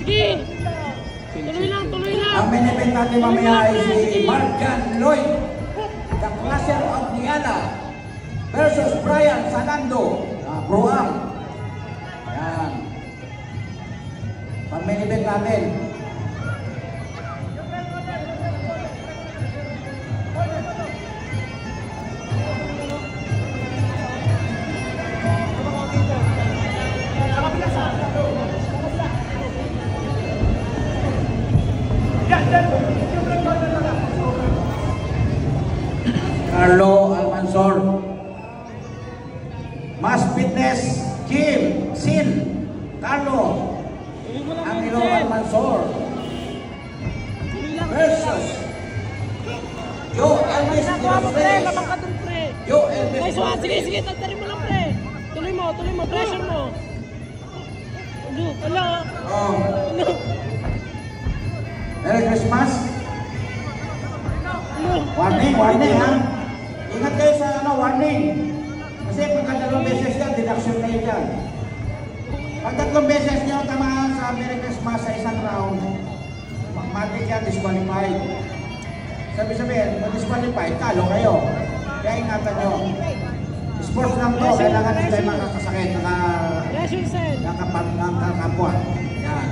Sige! Tuloy lang, tuloy lang! Ang main event natin mamaya ay si Marjan Lloyd, the clasher of Niala versus Brian Sanando, Pro-Am. Yan. Ang main event natin. Carlo Almanzor, Mas Fitness Gym, Sin, Carlo, Angelo Almanzor versus Joe Elvis Tirofres. Joe Elvis Nice one, sige, sige, tatarin mo lang pre. Tuloy mo, pressure mo. Hello. Merry Christmas. Warning, warning ha. Ingat kayo sa warning. Kasi pagka 2 beses yan, deduction kayo dyan. Pag 3 beses nyo tamaan sa Merry Christmas sa isang round, matik yan, disqualified. Sabi-sabihin, kung disqualified, talo kayo. Kaya ingatan nyo. Sports lang to, kailangan sila yung makakasakit, nakakapwa. Yan.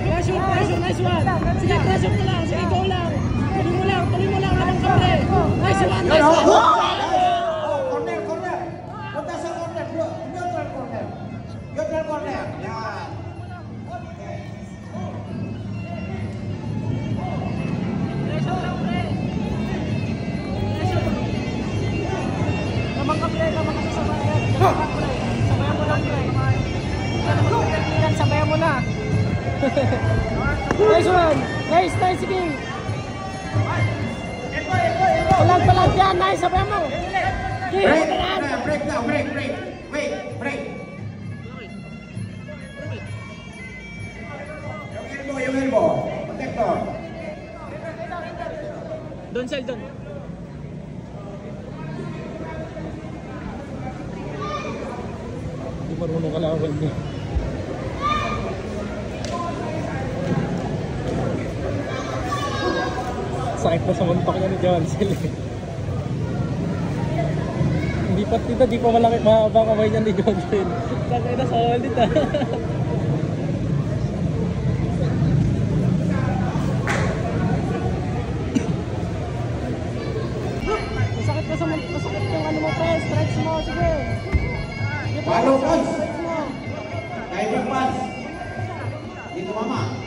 Pressure, nice one. Sige, pressure mo lang, sige, go lang. Tuloy mo lang, labang ka pre. Nice one, nice one. Corner. Punta sa corner, neutral corner. Neutral corner, yan. Pressure lang pre. Labang ka pre, labang ka sa sabayan. Sabayan mo lang pre. Sabayan mo na. Nice one. Nice, sige. Palag yan, nice, sabayan mo. Break now, break. Break. Yung elbow. Protector. Don Sheldon. Hindi marunong kalawan niya. Sakit na sa muntok niya ni Johnson. Di pa malaki, mahaba kamay niya ni Johnson. Sakit na solid ah. Masakit yung ano mo pa, stretch mo, sige. Follow punch. Diving punch. Dito mama.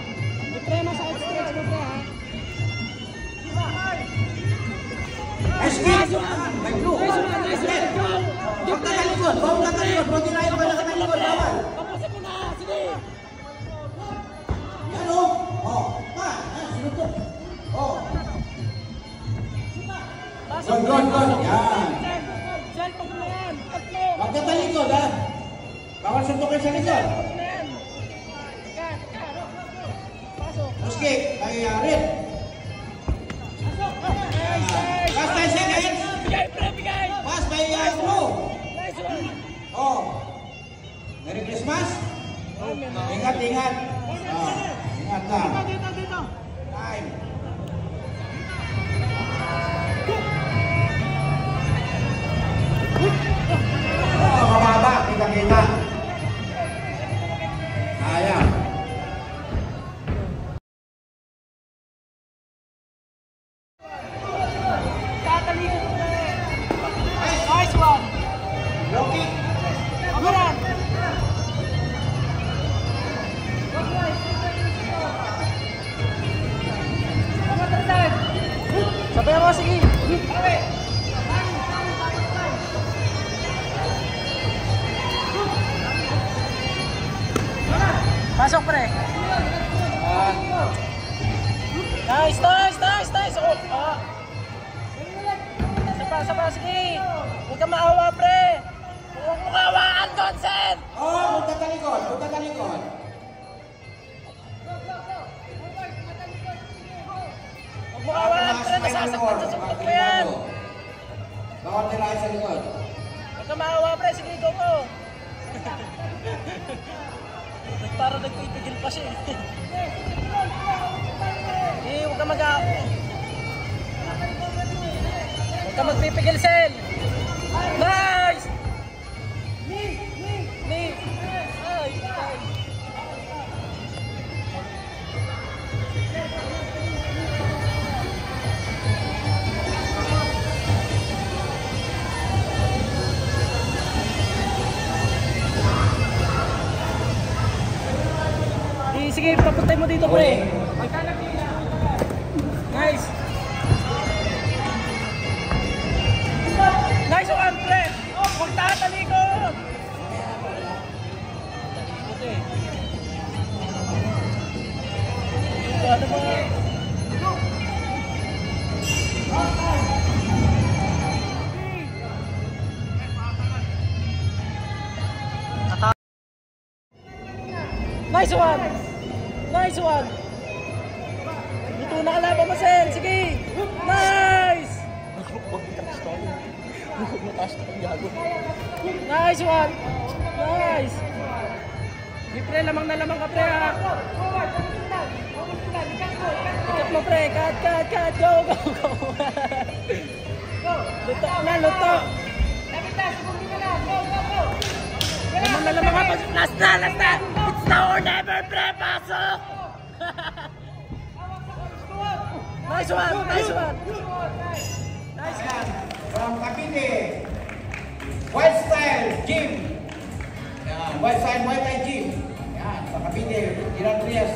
Pre, masakit stretch mo pre ha. Escape! May blue! Nice one! Huwag tatalikod! Huwag tinayo ka na katalikod! Bawal! Tapusin mo na! Sige! Yan o! Sinutok! Good! Yan! Sel, pag mo yan! Tatlo! Huwag tatalikod ha! Bawal suntukin sa likod! Pasok! Escape! Rin! Last 10 seconds! Bigay! Pass by blue! Nice one! Merry Christmas! Ingat! Ingat na! Dito! Time! Mababa! Kita! Sayang! Nice one! Low kick! Amaran! Sabayan mo, sige! Pasok pre! Nice! Sapa, sige! Huwag ka maawa pre! Huwag mo kawaan, Johnson! Punta talikod! Huwag mo kawaan pre! Nasasaktan sa suntok mo yan! Bawal tirahin sa likod. Huwag ka maawa pre! Sige, go! Para nagpipigil pa siya eh. Huwag ka huwag ka magpipigil, Sel. Nice! Ni! Ay! Sige, papuntay mo dito, pre. Nice. Nice one, pre. Huwag tatalikod. Ano ba? Nice one. Nice one! Dito na kalaban mo, Sel! Sige! Nice! Nice one! Nice! Di pre, lamang na lamang ka, pre, ha? Ikat mo, pre! Cut! Go! Luto na, luto! Lamang na lamang ka! Last na! It's now or never, pre! Pasok! Nice one! Nice one! From Cavite, White Style Gym. Yan, White Style Muay Thai Gym. Yan, sa Cavite, Iran Trias.